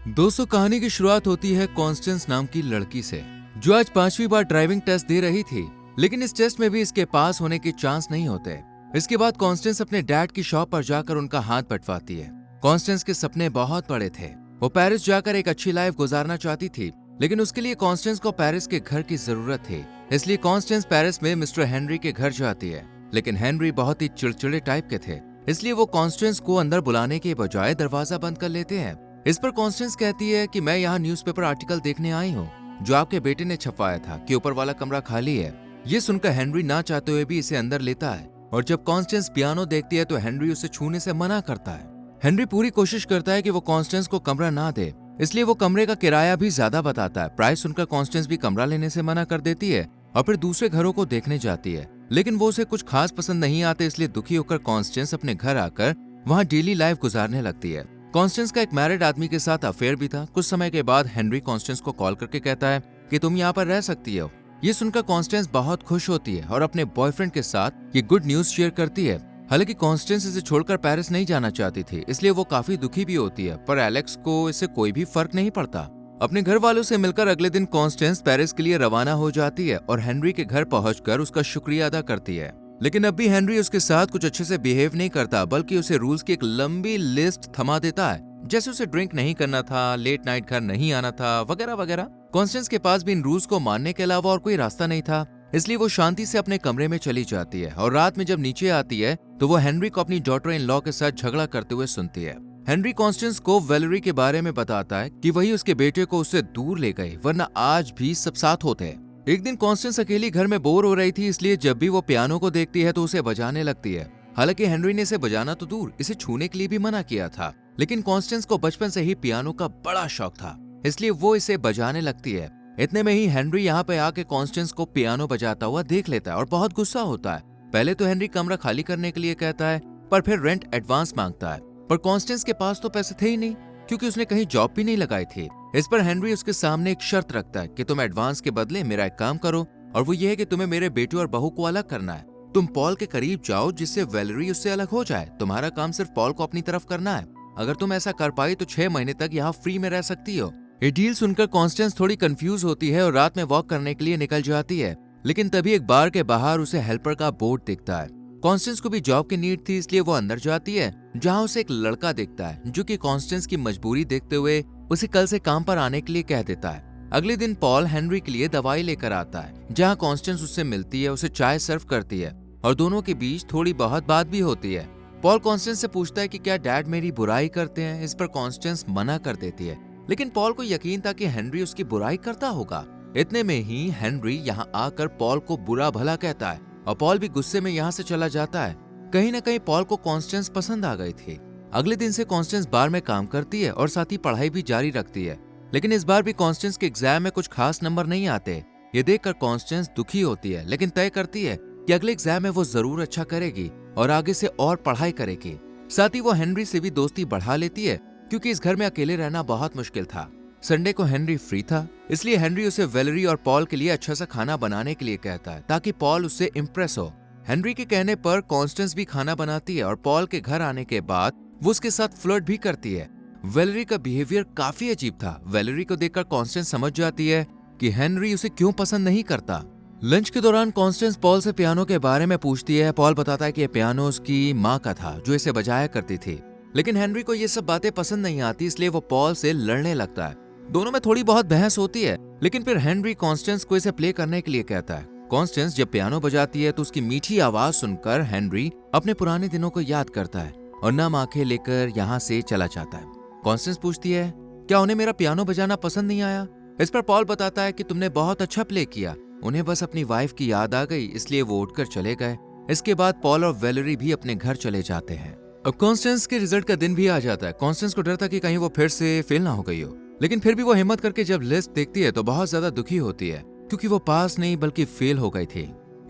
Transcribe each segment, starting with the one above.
दोस्तों, कहानी की शुरुआत होती है कॉन्स्टेंस नाम की लड़की से, जो आज 5वीं बार ड्राइविंग टेस्ट दे रही थी। लेकिन इस टेस्ट में भी इसके पास होने के चांस नहीं होते। इसके बाद कॉन्स्टेंस अपने डैड की शॉप पर जाकर उनका हाथ पटवाती है। कॉन्स्टेंस के सपने बहुत बड़े थे। वो पेरिस जाकर एक अच्छी लाइफ गुजारना चाहती थी, लेकिन उसके लिए कॉन्स्टेंस को पेरिस के घर की जरूरत थी। इसलिए कॉन्स्टेंस पेरिस में मिस्टर हेनरी के घर जाती है। लेकिन हेनरी बहुत ही चिड़चिड़े टाइप के थे, इसलिए वो कॉन्स्टेंस को अंदर बुलाने के बजाय दरवाजा बंद कर लेते हैं। इस पर कॉन्स्टेंस कहती है कि मैं यहाँ न्यूज़पेपर आर्टिकल देखने आई हूँ जो आपके बेटे ने छपवाया था कि ऊपर वाला कमरा खाली है। ये सुनकर हेनरी ना चाहते हुए भी इसे अंदर लेता है, और जब कॉन्स्टेंस पियानो देखती है तो हेनरी उसे छूने से मना करता है। हेनरी पूरी कोशिश करता है कि वो कॉन्स्टेंस को कमरा ना दे, इसलिए वो कमरे का किराया भी ज्यादा बताता है। प्राइस सुनकर कॉन्स्टेंस भी कमरा लेने से मना कर देती है और फिर दूसरे घरों को देखने जाती है। लेकिन वो उसे कुछ खास पसंद नहीं आते, इसलिए दुखी होकर कॉन्स्टेंस अपने घर आकर वहाँ डेली लाइफ गुजारने लगती है। कॉन्स्टेंस का एक मैरिड आदमी के साथ अफेयर भी था। कुछ समय के बाद हेनरी कॉन्स्टेंस को कॉल करके कहता है कि तुम यहाँ पर रह सकती हो। ये सुनकर कॉन्स्टेंस बहुत खुश होती है और अपने बॉयफ्रेंड के साथ ये गुड न्यूज शेयर करती है। हालांकि कॉन्स्टेंस इसे छोड़कर पेरिस नहीं जाना चाहती थी, इसलिए वो काफी दुखी भी होती है, पर एलेक्स को इससे कोई भी फर्क नहीं पड़ता। अपने घर वालों से मिलकर अगले दिन कॉन्स्टेंस पेरिस के लिए रवाना हो जाती है और हेनरी के घर पहुंचकर उसका शुक्रिया अदा करती है। लेकिन अब भी हेनरी उसके साथ कुछ अच्छे से बिहेव नहीं करता, बल्कि उसे रूल्स की एक लंबी लिस्ट थमा देता है, जैसे उसे ड्रिंक नहीं करना था, लेट नाइट घर नहीं आना था, वगैरह वगैरह। कॉन्स्टेंस के पास भी इन रूल्स को मानने के अलावा और कोई रास्ता नहीं था, इसलिए वो शांति से अपने कमरे में चली जाती है। और रात में जब नीचे आती है तो वो हेनरी को अपनी डॉटर इन लॉ के साथ झगड़ा करते हुए सुनती है। हेनरी कॉन्स्टेंस को वेलेरी के बारे में बताता है कि वही उसके बेटे को उससे दूर ले गई, वरना आज भी सब साथ होते। एक दिन कॉन्स्टेंस अकेली घर में बोर हो रही थी, इसलिए जब भी वो पियानो को देखती है तो उसे बजाने लगती है। हालांकि हेनरी ने इसे बजाना तो दूर, इसे छूने के लिए भी मना किया था, लेकिन कॉन्स्टेंस को बचपन से ही पियानो का बड़ा शौक था, इसलिए वो इसे बजाने लगती है। इतने में ही हेनरी यहाँ पे आके कॉन्स्टेंस को पियानो बजाता हुआ देख लेता है और बहुत गुस्सा होता है। पहले तो हेनरी कमरा खाली करने के लिए कहता है, पर फिर रेंट एडवांस मांगता है। पर कॉन्स्टेंस के पास तो पैसे थे ही नहीं, क्योंकि उसने कहीं जॉब भी नहीं लगाई थी। इस पर हेनरी उसके सामने एक शर्त रखता है कि तुम एडवांस के बदले मेरा एक काम करो, और वो ये है कि तुम्हें मेरे बेटे और बहू को अलग करना है। तुम पॉल के करीब जाओ जिससे वेलेरी उससे अलग हो जाए। तुम्हारा काम सिर्फ पॉल को अपनी तरफ करना है। अगर तुम ऐसा कर पाई तो 6 महीने तक यहाँ फ्री में रह सकती हो। ये डील सुनकर कॉन्स्टेंस थोड़ी कंफ्यूज होती है और रात में वॉक करने के लिए निकल जाती है। लेकिन तभी एक बार के बाहर उसे हेल्पर का बोर्ड दिखता है। कॉन्स्टेंस को भी जॉब की नीड थी, इसलिए वो अंदर जाती है, जहाँ उसे एक लड़का दिखता है जो कि कॉन्स्टेंस की मजबूरी देखते हुए उसे कल से काम पर आने के लिए कह देता है। अगले दिन पॉल हेनरी के लिए दवाई लेकर आता है, जहाँ कॉन्स्टेंस उससे मिलती है, उसे चाय सर्व करती है और दोनों के बीच थोड़ी बहुत बात भी होती है। पॉल कॉन्स्टेंस से पूछता है कि क्या डैड मेरी बुराई करते हैं। इस पर कॉन्स्टेंस मना कर देती है, लेकिन पॉल को यकीन था कि हेनरी उसकी बुराई करता होगा। इतने में ही हेनरी यहाँ आकर पॉल को बुरा भला कहता है और पॉल भी गुस्से में यहाँ से चला जाता है। कहीं न कहीं पॉल को कॉन्स्टेंस पसंद आ गई थी। अगले दिन से कॉन्स्टेंस बार में काम करती है और साथ ही पढ़ाई भी जारी रखती है। लेकिन इस बार भी कॉन्स्टेंस के एग्जाम में कुछ खास नंबर नहीं आते। ये देखकर कॉन्स्टेंस दुखी होती है, लेकिन तय करती है कि अगले एग्जाम में वो जरूर अच्छा करेगी और आगे से और पढ़ाई करेगी। साथ ही वो हेनरी से भी दोस्ती बढ़ा लेती है, क्योंकि इस घर में अकेले रहना बहुत मुश्किल था। संडे को हेनरी फ्री था, इसलिए हेनरी उसे वेलेरी और पॉल के लिए अच्छा सा खाना बनाने के लिए कहता है, ताकि पॉल उससे इम्प्रेस हो। हेनरी के कहने पर कॉन्स्टेंस भी खाना बनाती है और पॉल के घर आने के बाद वो उसके साथ फ्लर्ट भी करती है। वेलेरी का बिहेवियर काफी अजीब था। वेलेरी को देखकर कॉन्स्टेंस समझ जाती है कि हेनरी उसे क्यों पसंद नहीं करता। लंच के दौरान कॉन्स्टेंस पॉल से पियानो के बारे में पूछती है। पॉल बताता है कि यह पियानो उसकी माँ का था, जो इसे बजाया करती थी। लेकिन हेनरी को ये सब बातें पसंद नहीं आती, इसलिए वो पॉल से लड़ने लगता है। दोनों में थोड़ी बहुत बहस होती है, लेकिन फिर हेनरी कॉन्स्टेंस को इसे प्ले करने के लिए कहता है। कॉन्स्टेंस जब पियानो बजाती है तो उसकी मीठी आवाज सुनकर हेनरी अपने पुराने दिनों को याद करता है और नम आंखें लेकर यहाँ से चला जाता है। कॉन्स्टेंस पूछती है, क्या उन्हें मेरा पियानो बजाना पसंद नहीं आया? इस पर पॉल बताता है कि तुमने बहुत अच्छा प्ले किया, उन्हें बस अपनी वाइफ की याद आ गई, इसलिए वो उठकर चले गए। इसके बाद पॉल और वेलेरी भी अपने घर चले जाते हैं। अब कॉन्स्टेंस के रिजल्ट का दिन भी आ जाता है। कॉन्स्टेंस को डर था कि कहीं वो फिर से फेल ना हो गई हो, लेकिन फिर भी वो हिम्मत करके जब लिस्ट देखती है तो बहुत ज्यादा दुखी होती है, क्योंकि वो पास नहीं बल्कि फेल हो गई थी।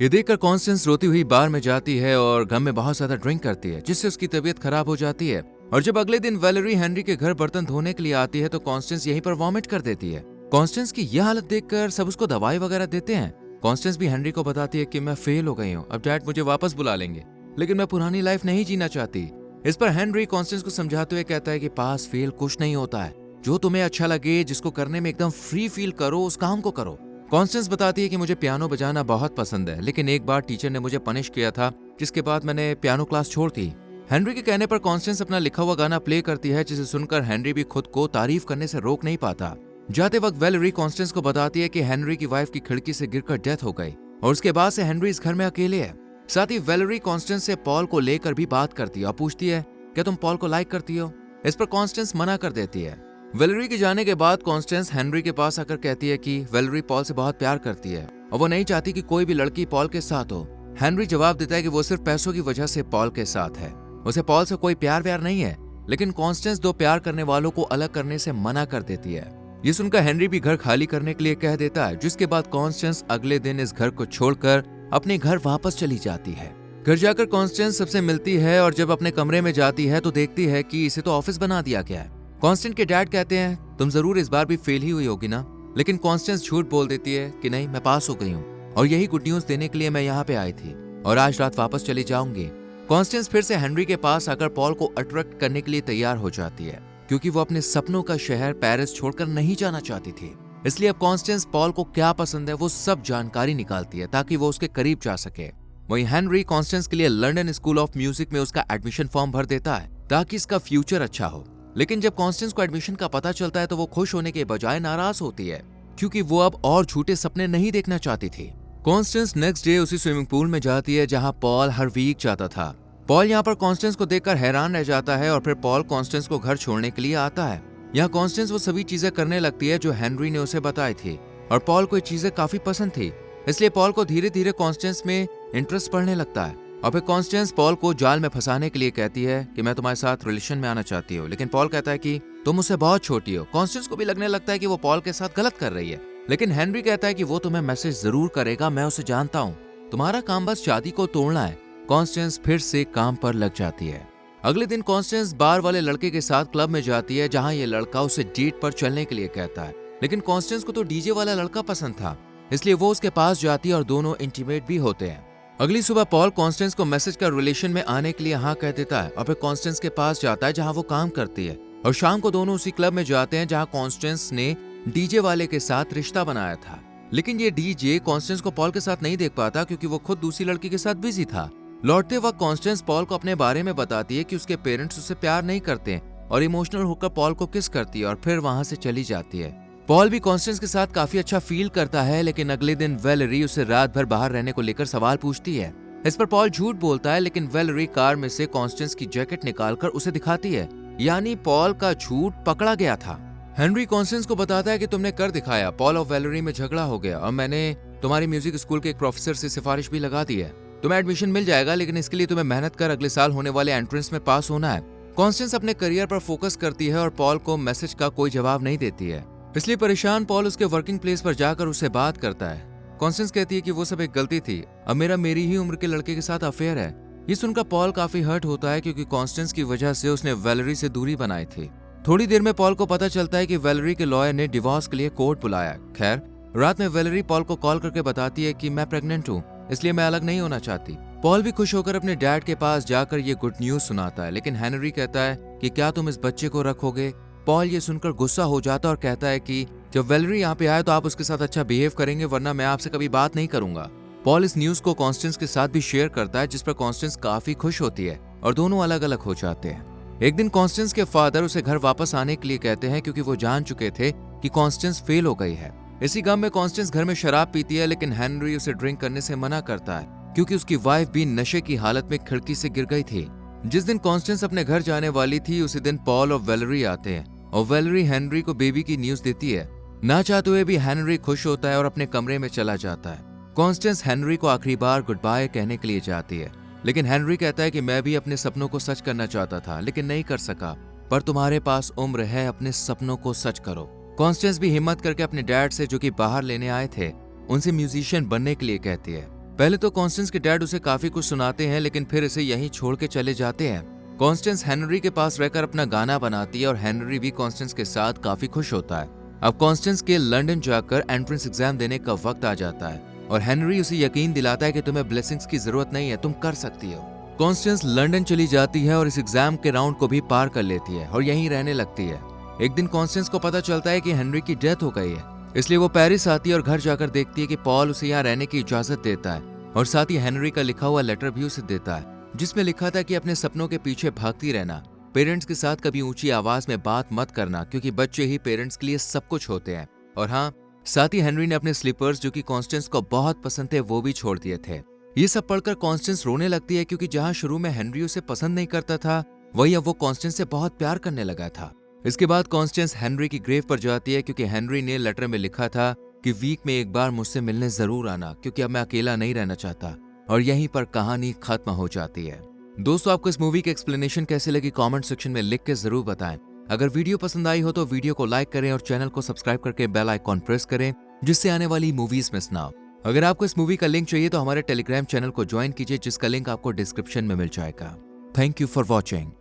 ये देखकर कॉन्स्टेंस रोती हुई बार में जाती है और घर में बहुत ज्यादा ड्रिंक करती है, जिससे उसकी तबीयत खराब हो जाती है। और जब अगले दिन वेलेरी हेनरी के घर बर्तन धोने के लिए आती है तो कॉन्स्टेंस यहीं पर वॉमिट कर देती है। कॉन्स्टेंस की यह हालत देखकर सब उसको दवाई वगैरह देते हैं। कॉन्स्टेंस भी हेनरी को बताती है कि मैं फेल हो गई हूँ, अब डैड मुझे वापस बुला लेंगे, लेकिन मैं पुरानी लाइफ नहीं जीना चाहती। इस पर हेनरी कॉन्स्टेंस को समझाते हुए कहता है कि पास फेल कुछ नहीं होता है, जो तुम्हें अच्छा लगे, जिसको करने में एकदम फ्री फील करो, उस काम को करो। कॉन्स्टेंस बताती है कि मुझे पियानो बजाना बहुत पसंद है, लेकिन एक बार टीचर ने मुझे पनिश किया था, जिसके बाद मैंने पियानो क्लास छोड़ दी। हेनरी के कहने पर कॉन्स्टेंस अपना लिखा हुआ गाना प्ले करती है, जिसे सुनकर हेनरी भी खुद को तारीफ करने से रोक नहीं पाता। जाते वक्त वेलेरी कॉन्स्टेंस को बताती है कि हेनरी की वाइफ की खिड़की से गिरकर डेथ हो गई और उसके बाद से हेनरी इस घर में अकेले है। साथ ही वेलेरी कॉन्स्टेंस से पॉल को लेकर भी बात करती है और पूछती है, क्या तुम पॉल को लाइक करती हो? इस पर कॉन्स्टेंस मना कर देती है। वेलेरी के जाने के बाद कॉन्स्टेंस हेनरी के पास आकर कहती है कि वेलेरी पॉल से बहुत प्यार करती है और वो नहीं चाहती कि कोई भी लड़की पॉल के साथ हो। हेनरी जवाब देता है कि वो सिर्फ पैसों की वजह से पॉल के साथ है, उसे पॉल से कोई प्यार व्यार नहीं है। लेकिन कॉन्स्टेंस दो प्यार करने वालों को अलग करने से मना कर देती है। ये सुनकर हेनरी भी घर खाली करने के लिए कह देता है, जिसके बाद कॉन्स्टेंस अगले दिन इस घर को छोड़कर अपने घर वापस चली जाती है। घर जाकर कॉन्स्टेंस सबसे मिलती है और जब अपने कमरे में जाती है तो देखती है कि इसे तो ऑफिस बना दिया गया है। कॉन्स्टेंस के डैड कहते हैं, तुम जरूर इस बार भी फेल ही हुई होगी ना? लेकिन कॉन्स्टेंस झूठ बोल देती है कि नहीं, मैं पास हो गई हूँ और यही गुड न्यूज देने के लिए मैं यहाँ पे आई थी और आज रात वापस चली जाऊंगी। कॉन्स्टेंस फिर से हेनरी के पास आकर पॉल को अट्रैक्ट करने के लिए तैयार हो जाती है, क्योंकि वो अपने सपनों का शहर पेरिस छोड़कर नहीं जाना चाहती थी। इसलिए अब कॉन्स्टेंस पॉल को क्या पसंद है वो सब जानकारी निकालती है ताकि वो उसके करीब जा सके। वहीं हेनरी कॉन्स्टेंस के लिए लंदन स्कूल ऑफ म्यूजिक में उसका एडमिशन फॉर्म भर देता है ताकि इसका फ्यूचर अच्छा हो। लेकिन जब कॉन्स्टेंस को एडमिशन का पता चलता है तो वो खुश होने के बजाय नाराज होती है, क्योंकि वो अब और झूठे सपने नहीं देखना चाहती थी। कॉन्स्टेंस नेक्स्ट डे उसी स्विमिंग पूल में जाती है जहां पॉल हर वीक जाता था। पॉल यहाँ पर कॉन्स्टेंस को देखकर हैरान रह जाता है और फिर पॉल कॉन्स्टेंस को घर छोड़ने के लिए आता है। यहाँ कॉन्स्टेंस वो सभी चीजें करने लगती है जो हेनरी ने उसे बताई थी और पॉल को ये चीजें काफी पसंद थी, इसलिए पॉल को धीरे धीरे कॉन्स्टेंस में इंटरेस्ट पड़ने लगता है। और फिर कॉन्स्टेंस पॉल को जाल में फंसाने के लिए कहती है कि मैं तुम्हारे साथ रिलेशन में आना चाहती हूँ, लेकिन पॉल कहता है कि तुम मुझसे बहुत छोटी हो। कॉन्स्टेंस को भी लगने लगता है कि वो पॉल के साथ गलत कर रही है, लेकिन हेनरी कहता है कि वो तुम्हें मैसेज जरूर करेगा, मैं उसे जानता हूँ, तुम्हारा काम बस शादी को तोड़ना है। कॉन्स्टेंस फिर से काम पर लग जाती है। अगले दिन कॉन्स्टेंस बार वाले लड़के के साथ क्लब में जाती है जहां ये लड़का उसे डेट पर चलने के लिए कहता है, लेकिन कॉन्स्टेंस को तो डीजे वाला लड़का पसंद था, इसलिए वो उसके पास जाती है और दोनों इंटीमेट भी होते हैं। अगली सुबह पॉल कॉन्स्टेंस को मैसेज कर रिलेशन में आने के लिए हाँ कह देता है और फिर कॉन्स्टेंस के पास जाता है जहां वो काम करती है और शाम को दोनों उसी क्लब में जाते हैं जहां कॉन्स्टेंस ने डीजे वाले के साथ रिश्ता बनाया था। लेकिन ये डीजे कॉन्स्टेंस को पॉल के साथ नहीं देख पाता क्योंकि वो खुद दूसरी लड़की के साथ बिजी था। लौटते वक्त कॉन्स्टेंस पॉल को अपने बारे में बताती है कि उसके पेरेंट्स उसे प्यार नहीं करते और इमोशनल होकर पॉल को किस करती है और फिर वहां से चली जाती है। पॉल भी कॉन्स्टेंस के साथ काफी अच्छा फील करता है, लेकिन अगले दिन वेलेरी उसे रात भर बाहर रहने को लेकर सवाल पूछती है। इस पर पॉल झूठ बोलता है, लेकिन वेलेरी कार में से कॉन्स्टेंस की जैकेट निकालकर उसे दिखाती है, यानी पॉल का झूठ पकड़ा गया था। हेनरी कॉन्स्टेंस को बताता है कि तुमने कर दिखाया, पॉल और वेलेरी में झगड़ा हो गया और मैंने तुम्हारी म्यूजिक स्कूल के एक प्रोफेसर से सिफारिश भी लगा दी है। तुम्हें एडमिशन मिल जाएगा, लेकिन इसके लिए तुम्हें मेहनत कर अगले साल होने वाले एंट्रेंस में पास होना है। कॉन्स्टेंस अपने करियर पर फोकस करती है और पॉल को मैसेज का कोई जवाब नहीं देती है, इसलिए परेशान पॉल उसके वर्किंग प्लेस पर जाकर उससे बात करता है। कॉन्स्टेंस कहती है कि वो सब एक गलती थी, अब मेरी ही उम्र के लड़के के साथ अफेयर है। ये सुनकर पॉल काफी हर्ट होता है क्योंकि कॉन्स्टेंस की वजह से उसने वेलेरी से दूरी बनाई थी। थोड़ी देर में पॉल को पता चलता है कि वेलेरी के लॉयर ने डिवोर्स के लिए कोर्ट बुलाया। खैर, रात में वेलेरी पॉल को कॉल करके बताती है कि मैं प्रेग्नेंट हूँ, इसलिए मैं अलग नहीं होना चाहती। पॉल भी खुश होकर अपने डैड के पास जाकर ये गुड न्यूज सुनाता है, लेकिन हेनरी कहता है कि क्या तुम इस बच्चे को रखोगे? पॉल ये सुनकर गुस्सा हो जाता और कहता है कि जब वेलेरी यहाँ पे आए तो आप उसके साथ अच्छा बिहेव करेंगे, वरना मैं आपसे कभी बात नहीं करूंगा। पॉल इस न्यूज को कॉन्स्टेंस के साथ भी शेयर करता है, जिस पर कॉन्स्टेंस काफी खुश होती है और दोनों अलग अलग हो जाते हैं। एक दिन कॉन्स्टेंस के फादर उसे घर वापस आने के लिए कहते हैं क्योंकि वो जान चुके थे कि कॉन्स्टेंस फेल हो गई है। इसी गम में कॉन्स्टेंस घर में शराब पीती है, लेकिन हेनरी उसे ड्रिंक करने से मना करता है क्योंकि उसकी वाइफ भी नशे की हालत में खिड़की से गिर गई थी। जिस दिन कॉन्स्टेंस अपने घर जाने वाली थी उसी दिन पॉल और वेलेरी आते हैं और वेलेरी हेनरी को बेबी की न्यूज देती है। ना चाहते हुए भी हेनरी खुश होता है और अपने कमरे में चला जाता है। कॉन्स्टेंस हेनरी को आखिरी बार गुड बाय कहने के लिए जाती है, लेकिन हेनरी कहता है कि मैं भी अपने सपनों को सच करना चाहता था लेकिन नहीं कर सका, पर तुम्हारे पास उम्र है, अपने सपनों को सच करो। कॉन्स्टेंस भी हिम्मत करके अपने डैड से, जो कि बाहर लेने आए थे, उनसे म्यूजिशियन बनने के लिए कहती है। पहले तो कॉन्स्टेंस के डैड उसे काफी कुछ सुनाते हैं, लेकिन फिर इसे यहीं छोड़ के चले जाते हैं। कॉन्स्टेंस हेनरी के पास रहकर अपना गाना बनाती है और हेनरी भी कॉन्स्टेंस के साथ काफी खुश होता है। अब कॉन्स्टेंस के लंदन जाकर एंट्रेंस एग्जाम देने का वक्त आ जाता है और हेनरी उसे यकीन दिलाता है कि तुम्हें ब्लेसिंग्स की जरूरत नहीं है, तुम कर सकती हो। कॉन्स्टेंस लंदन चली जाती है और इस एग्जाम के राउंड को भी पार कर लेती है और यहीं रहने लगती है। एक दिन कॉन्स्टेंस को पता चलता है कि हेनरी की डेथ हो गई है, इसलिए वो पेरिस आती है और घर जाकर देखती है कि पॉल उसे यहाँ रहने की इजाजत देता है और साथ ही हेनरी का लिखा हुआ लेटर भी उसे देता है, जिसमें लिखा था कि अपने सपनों के पीछे भागती रहना, पेरेंट्स के साथ कभी ऊंची आवाज में बात मत करना क्योंकि बच्चे ही पेरेंट्स के लिए सब कुछ होते हैं। और हाँ, साथ ही हेनरी ने अपने स्लीपर्स जो कि कॉन्स्टेंस को बहुत पसंद थे वो भी छोड़ दिए थे। ये सब पढ़कर कॉन्स्टेंस रोने लगती है क्योंकि जहां शुरू में हेनरी उसे पसंद नहीं करता था, वही अब वो कॉन्स्टेंस से बहुत प्यार करने लगा था। इसके बाद कॉन्स्टेंस हेनरी की ग्रेव पर जाती है क्योंकि हेनरी ने लेटर में लिखा था कि वीक में एक बार मुझसे मिलने जरूर आना क्योंकि अब मैं अकेला नहीं रहना चाहता। और यहीं पर कहानी खत्म हो जाती है। दोस्तों, आपको इस मूवी की एक्सप्लेनेशन कैसी लगी कमेंट सेक्शन में लिख के जरूर बताएं। अगर वीडियो पसंद आई हो तो वीडियो को लाइक करें और चैनल को सब्सक्राइब करके बेल आइकॉन प्रेस करें जिससे आने वाली मूवीज मिस ना हो। अगर आपको इस मूवी का लिंक चाहिए तो हमारे टेलीग्राम चैनल को ज्वाइन कीजिए जिसका लिंक आपको डिस्क्रिप्शन में मिल जाएगा। Thank you for watching.